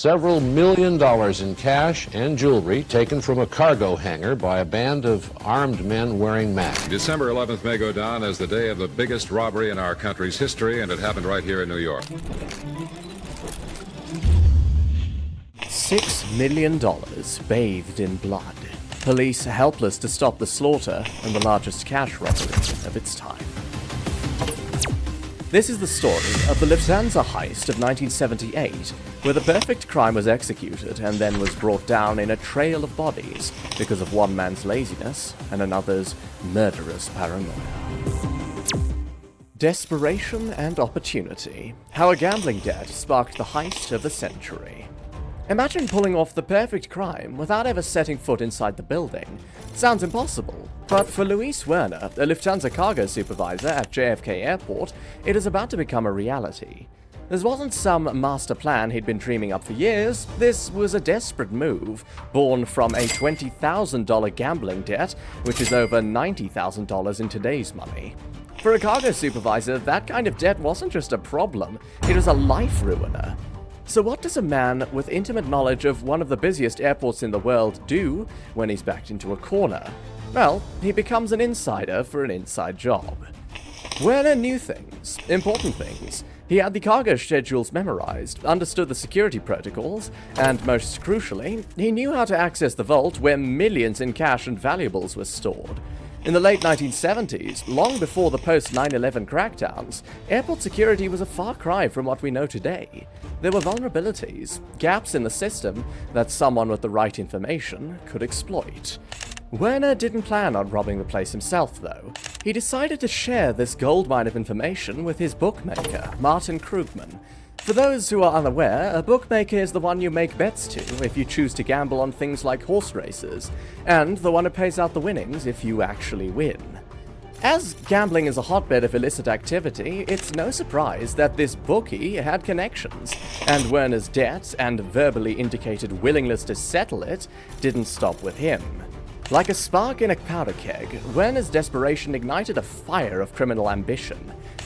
several $1 million in cash and jewelry taken from a cargo hangar by a band of armed men wearing masks. December 11th may go down as the day of the biggest robbery in our country's history, and it happened right here in New York. $6 million bathed in blood. Police helpless to stop the slaughter and the largest cash robbery of its time. This is the story of the Lufthansa heist of 1978, where the perfect crime was executed and then was brought down in a trail of bodies because of one man's laziness and another's murderous paranoia. Desperation and opportunity. How a gambling debt sparked the heist of the century. Imagine pulling off the perfect crime without ever setting foot inside the building. Sounds impossible, but for Luis Werner, a Lufthansa cargo supervisor at JFK Airport, it is about to become a reality. This wasn't some master plan he'd been dreaming up for years. This was a desperate move, born from a $20,000 gambling debt, which is over $90,000 in today's money. For a cargo supervisor, that kind of debt wasn't just a problem, it was a life ruiner. So what does a man with intimate knowledge of one of the busiest airports in the world do when he's backed into a corner? Well, he becomes an insider for an inside job. Werner knew things, important things. He had the cargo schedules memorized, understood the security protocols, and most crucially, he knew how to access the vault where millions in cash and valuables were stored. In the late 1970s, long before the post-9/11 crackdowns, airport security was a far cry from what we know today. There were vulnerabilities, gaps in the system that someone with the right information could exploit. Werner didn't plan on robbing the place himself, though. He decided to share this goldmine of information with his bookmaker, Martin Krugman. For those who are unaware, a bookmaker is the one you make bets to if you choose to gamble on things like horse races, and the one who pays out the winnings if you actually win. As gambling is a hotbed of illicit activity, it's no surprise that this bookie had connections, and Werner's debt and verbally indicated willingness to settle it didn't stop with him. Like a spark in a powder keg, Werner's desperation ignited a fire of criminal ambition.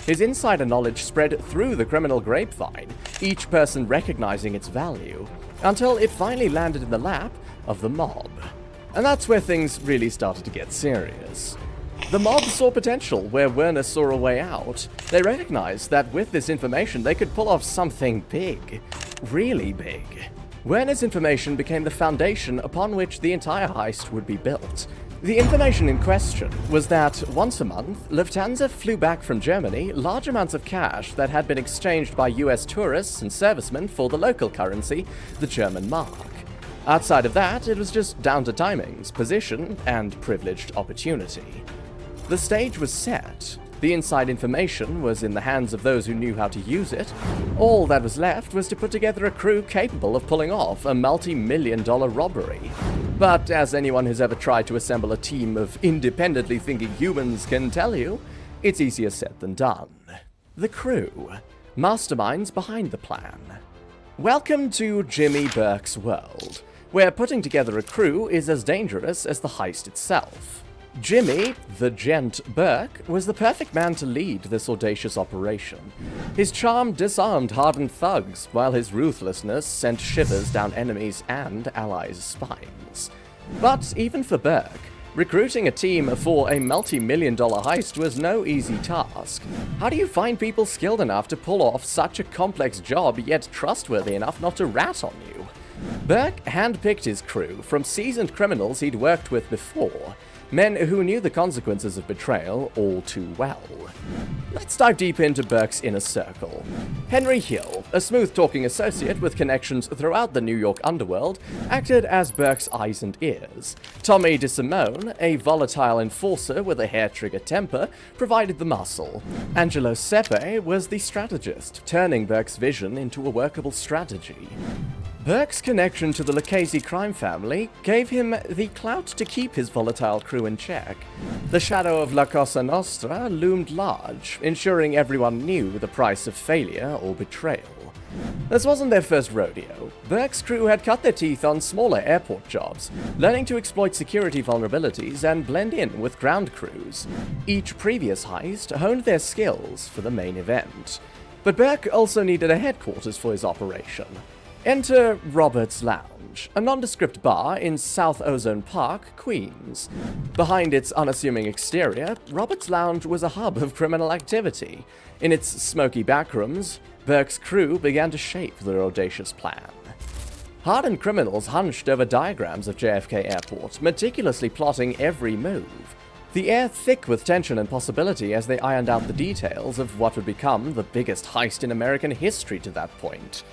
His insider knowledge spread through the criminal grapevine, each person recognizing its value, until it finally landed in the lap of the mob. And that's where things really started to get serious. The mob saw potential where Werner saw a way out. They recognized that with this information they could pull off something big. Really big. Werner's information became the foundation upon which the entire heist would be built. The information in question was that once a month, Lufthansa flew back from Germany large amounts of cash that had been exchanged by US tourists and servicemen for the local currency, the German mark. Outside of that, it was just down to timings, position, and privileged opportunity. The stage was set. The inside information was in the hands of those who knew how to use it. All that was left was to put together a crew capable of pulling off a multi-million-dollar robbery. But as anyone who's ever tried to assemble a team of independently thinking humans can tell you, it's easier said than done. The crew. Masterminds behind the plan. Welcome to Jimmy Burke's world, where putting together a crew is as dangerous as the heist itself. Jimmy, the Gent Burke, was the perfect man to lead this audacious operation. His charm disarmed hardened thugs, while his ruthlessness sent shivers down enemies' and allies' spines. But even for Burke, recruiting a team for a multi-million-dollar heist was no easy task. How do you find people skilled enough to pull off such a complex job, yet trustworthy enough not to rat on you? Burke handpicked his crew from seasoned criminals he'd worked with before, men who knew the consequences of betrayal all too well. Let's dive deep into Burke's inner circle. Henry Hill, a smooth-talking associate with connections throughout the New York underworld, acted as Burke's eyes and ears. Tommy DeSimone, a volatile enforcer with a hair-trigger temper, provided the muscle. Angelo Sepe was the strategist, turning Burke's vision into a workable strategy. Burke's connection to the Lucchese crime family gave him the clout to keep his volatile crew in check. The shadow of La Cosa Nostra loomed large, ensuring everyone knew the price of failure or betrayal. This wasn't their first rodeo. Burke's crew had cut their teeth on smaller airport jobs, learning to exploit security vulnerabilities and blend in with ground crews. Each previous heist honed their skills for the main event. But Burke also needed a headquarters for his operation. Enter Robert's Lounge, a nondescript bar in South Ozone Park, Queens. Behind its unassuming exterior, Robert's Lounge was a hub of criminal activity. In its smoky backrooms, Burke's crew began to shape their audacious plan. Hardened criminals hunched over diagrams of JFK Airport, meticulously plotting every move. The air thick with tension and possibility as they ironed out the details of what would become the biggest heist in American history to that point.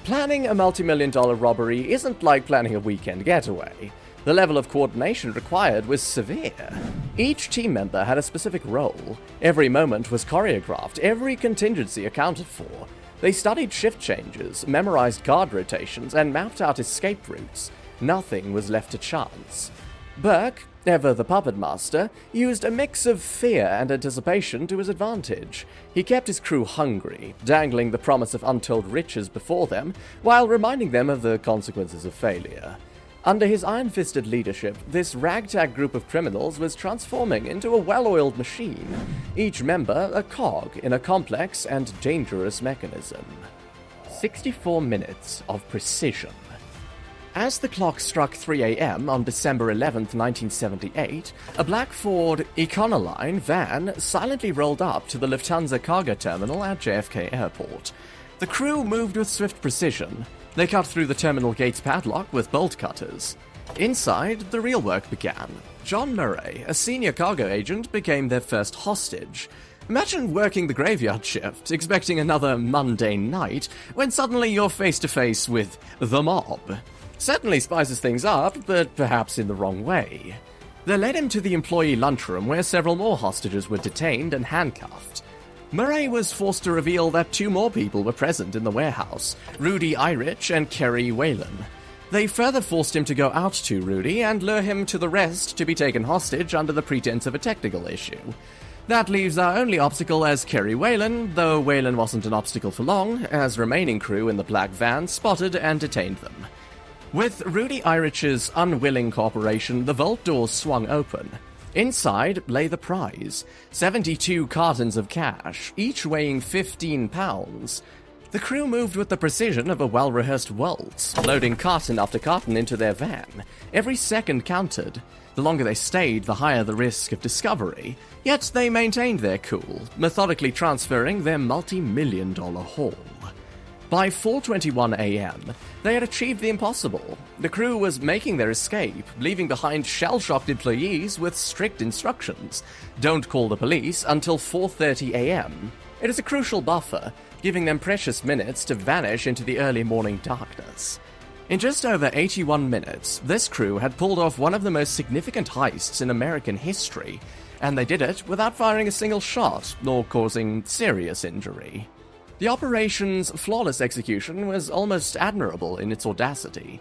Planning a multi-million-dollar robbery isn't like planning a weekend getaway. The level of coordination required was severe. Each team member had a specific role. Every moment was choreographed, every contingency accounted for. They studied shift changes, memorized guard rotations, and mapped out escape routes. Nothing was left to chance. Burke, ever the puppet master, used a mix of fear and anticipation to his advantage. He kept his crew hungry, dangling the promise of untold riches before them, while reminding them of the consequences of failure. Under his iron-fisted leadership, this ragtag group of criminals was transforming into a well-oiled machine, each member a cog in a complex and dangerous mechanism. 64 minutes of precision. As the clock struck 3 a.m. on December 11, 1978, a black Ford Econoline van silently rolled up to the Lufthansa cargo terminal at JFK Airport. The crew moved with swift precision. They cut through the terminal gate's padlock with bolt cutters. Inside, the real work began. John Murray, a senior cargo agent, became their first hostage. Imagine working the graveyard shift, expecting another mundane night, when suddenly you're face to face with the mob. Certainly spices things up, but perhaps in the wrong way. They led him to the employee lunchroom where several more hostages were detained and handcuffed. Murray was forced to reveal that 2 more people were present in the warehouse, Rudy Irich and Kerry Whalen. They further forced him to go out to Rudy and lure him to the rest to be taken hostage under the pretense of a technical issue. That leaves our only obstacle as Kerry Whalen, though Whalen wasn't an obstacle for long, as remaining crew in the black van spotted and detained them. With Rudy Irich's unwilling cooperation, the vault doors swung open. Inside lay the prize, 72 cartons of cash, each weighing 15 pounds. The crew moved with the precision of a well-rehearsed waltz, loading carton after carton into their van. Every second counted. The longer they stayed, the higher the risk of discovery. Yet they maintained their cool, methodically transferring their multi-million-dollar haul. By 4:21 a.m., they had achieved the impossible. The crew was making their escape, leaving behind shell-shocked employees with strict instructions. Don't call the police until 4:30 a.m. It is a crucial buffer, giving them precious minutes to vanish into the early morning darkness. In just over 81 minutes, this crew had pulled off one of the most significant heists in American history, and they did it without firing a single shot, nor causing serious injury. The operation's flawless execution was almost admirable in its audacity.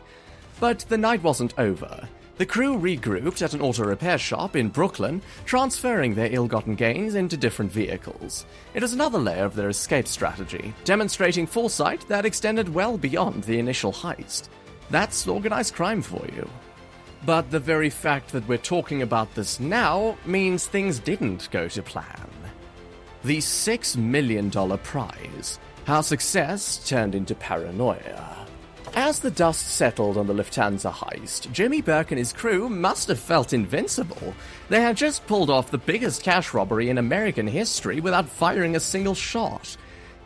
But the night wasn't over. The crew regrouped at an auto repair shop in Brooklyn, transferring their ill-gotten gains into different vehicles. It was another layer of their escape strategy, demonstrating foresight that extended well beyond the initial heist. That's organized crime for you. But the very fact that we're talking about this now means things didn't go to plan. The $6 million prize, how success turned into paranoia. As the dust settled on the Lufthansa heist, Jimmy Burke and his crew must have felt invincible. They had just pulled off the biggest cash robbery in American history without firing a single shot.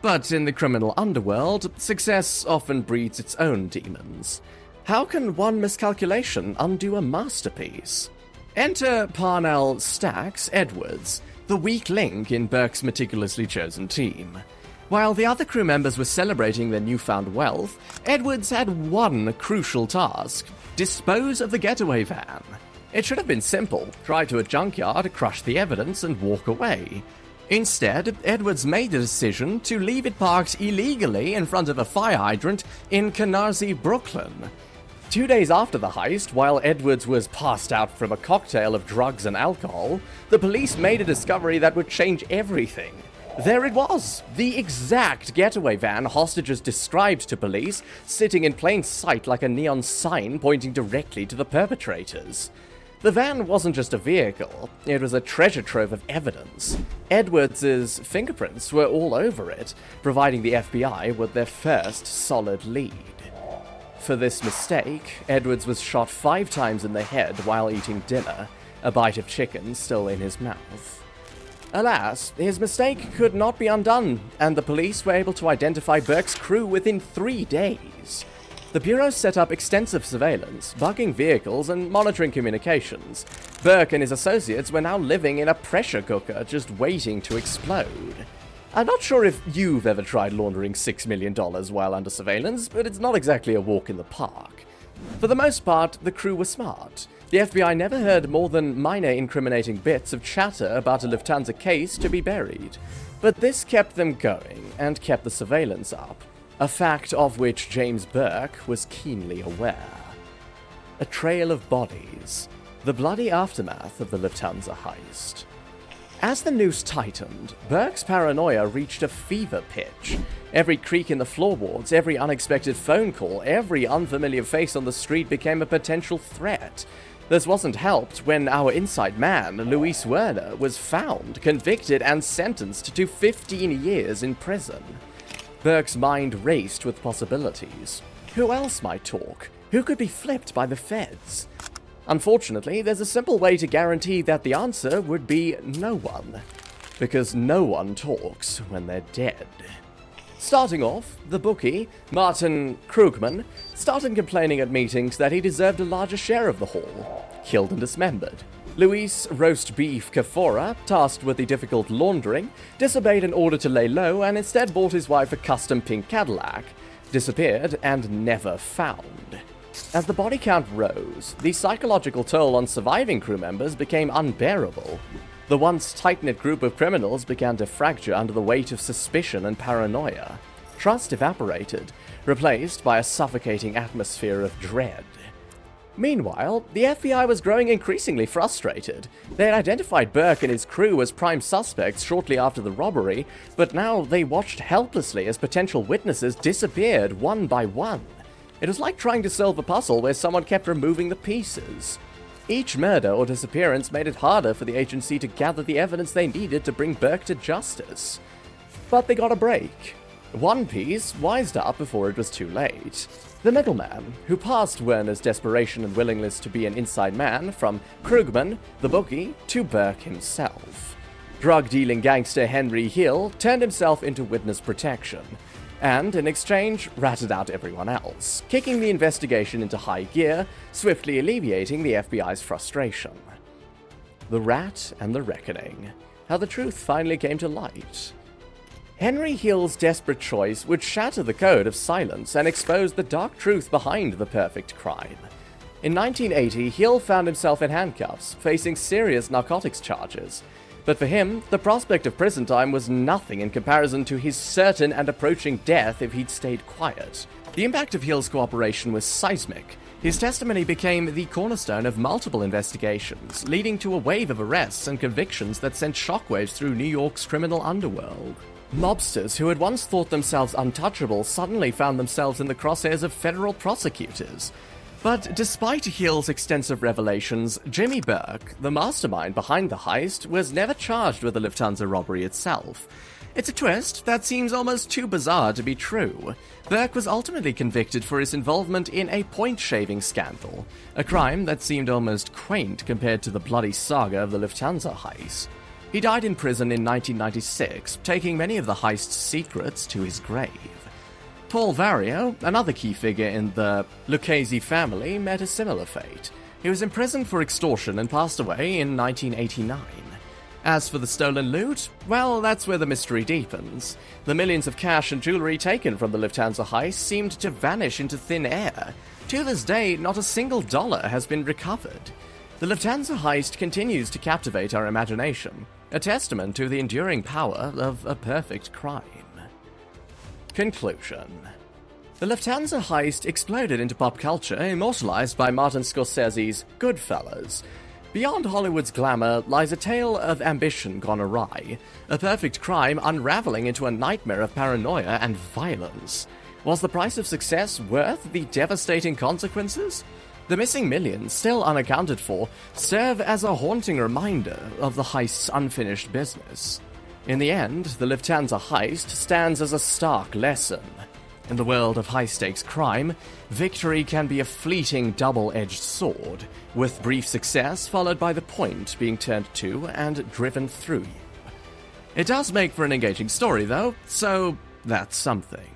But in the criminal underworld, success often breeds its own demons. How can one miscalculation undo a masterpiece? Enter Parnell Stacks Edwards, the weak link in Burke's meticulously chosen team. While the other crew members were celebrating their newfound wealth, Edwards had one crucial task: dispose of the getaway van. It should have been simple: drive to a junkyard, crush the evidence, and walk away. Instead, Edwards made the decision to leave it parked illegally in front of a fire hydrant in Canarsie, Brooklyn. 2 days after the heist, while Edwards was passed out from a cocktail of drugs and alcohol, the police made a discovery that would change everything. There it was, the exact getaway van hostages described to police, sitting in plain sight like a neon sign pointing directly to the perpetrators. The van wasn't just a vehicle, it was a treasure trove of evidence. Edwards' fingerprints were all over it, providing the FBI with their first solid lead. For this mistake, Edwards was shot 5 times in the head while eating dinner, a bite of chicken still in his mouth. Alas, his mistake could not be undone, and the police were able to identify Burke's crew within 3 days. The Bureau set up extensive surveillance, bugging vehicles and monitoring communications. Burke and his associates were now living in a pressure cooker, just waiting to explode. I'm not sure if you've ever tried laundering $6 million while under surveillance, but it's not exactly a walk in the park. For the most part, the crew were smart. The FBI never heard more than minor incriminating bits of chatter about a Lufthansa case to be buried. But this kept them going, and kept the surveillance up, a fact of which James Burke was keenly aware. A trail of bodies, the bloody aftermath of the Lufthansa heist. As the noose tightened, Burke's paranoia reached a fever pitch. Every creak in the floorboards, every unexpected phone call, every unfamiliar face on the street became a potential threat. This wasn't helped when our inside man, Luis Werner, was found, convicted, and sentenced to 15 years in prison. Burke's mind raced with possibilities. Who else might talk? Who could be flipped by the feds? Unfortunately, there's a simple way to guarantee that the answer would be no one. Because no one talks when they're dead. Starting off, the bookie, Martin Krugman, started complaining at meetings that he deserved a larger share of the haul. Killed and dismembered. Luis Roast Beef Kafora, tasked with the difficult laundering, disobeyed an order to lay low and instead bought his wife a custom pink Cadillac. Disappeared and never found. As the body count rose, the psychological toll on surviving crew members became unbearable. The once tight-knit group of criminals began to fracture under the weight of suspicion and paranoia. Trust evaporated, replaced by a suffocating atmosphere of dread. Meanwhile, the FBI was growing increasingly frustrated. They had identified Burke and his crew as prime suspects shortly after the robbery, but now they watched helplessly as potential witnesses disappeared one by one. It was like trying to solve a puzzle where someone kept removing the pieces. Each murder or disappearance made it harder for the agency to gather the evidence they needed to bring Burke to justice. But they got a break. One piece wised up before it was too late. The middleman, who passed Werner's desperation and willingness to be an inside man from Krugman, the bookie, to Burke himself. Drug-dealing gangster Henry Hill turned himself into witness protection, and in exchange ratted out everyone else, kicking the investigation into high gear, swiftly alleviating the FBI's frustration. The Rat and the Reckoning. How the truth finally came to light. Henry Hill's desperate choice would shatter the code of silence and expose the dark truth behind the perfect crime. In 1980, Hill found himself in handcuffs, facing serious narcotics charges. But for him, the prospect of prison time was nothing in comparison to his certain and approaching death if he'd stayed quiet. The impact of Hill's cooperation was seismic. His testimony became the cornerstone of multiple investigations, leading to a wave of arrests and convictions that sent shockwaves through New York's criminal underworld. Mobsters who had once thought themselves untouchable suddenly found themselves in the crosshairs of federal prosecutors. But despite Hill's extensive revelations, Jimmy Burke, the mastermind behind the heist, was never charged with the Lufthansa robbery itself. It's a twist that seems almost too bizarre to be true. Burke was ultimately convicted for his involvement in a point-shaving scandal, a crime that seemed almost quaint compared to the bloody saga of the Lufthansa heist. He died in prison in 1996, taking many of the heist's secrets to his grave. Paul Vario, another key figure in the Lucchese family, met a similar fate. He was imprisoned for extortion and passed away in 1989. As for the stolen loot, well, that's where the mystery deepens. The millions of cash and jewelry taken from the Lufthansa heist seemed to vanish into thin air. To this day, not a single dollar has been recovered. The Lufthansa heist continues to captivate our imagination, a testament to the enduring power of a perfect crime. Conclusion. The Lufthansa heist exploded into pop culture, immortalized by Martin Scorsese's Goodfellas. Beyond Hollywood's glamour lies a tale of ambition gone awry, a perfect crime unraveling into a nightmare of paranoia and violence. Was the price of success worth the devastating consequences? The missing millions, still unaccounted for, serve as a haunting reminder of the heist's unfinished business. In the end, the Lufthansa heist stands as a stark lesson. In the world of high-stakes crime, victory can be a fleeting double-edged sword, with brief success followed by the point being turned to and driven through you. It does make for an engaging story, though, so that's something.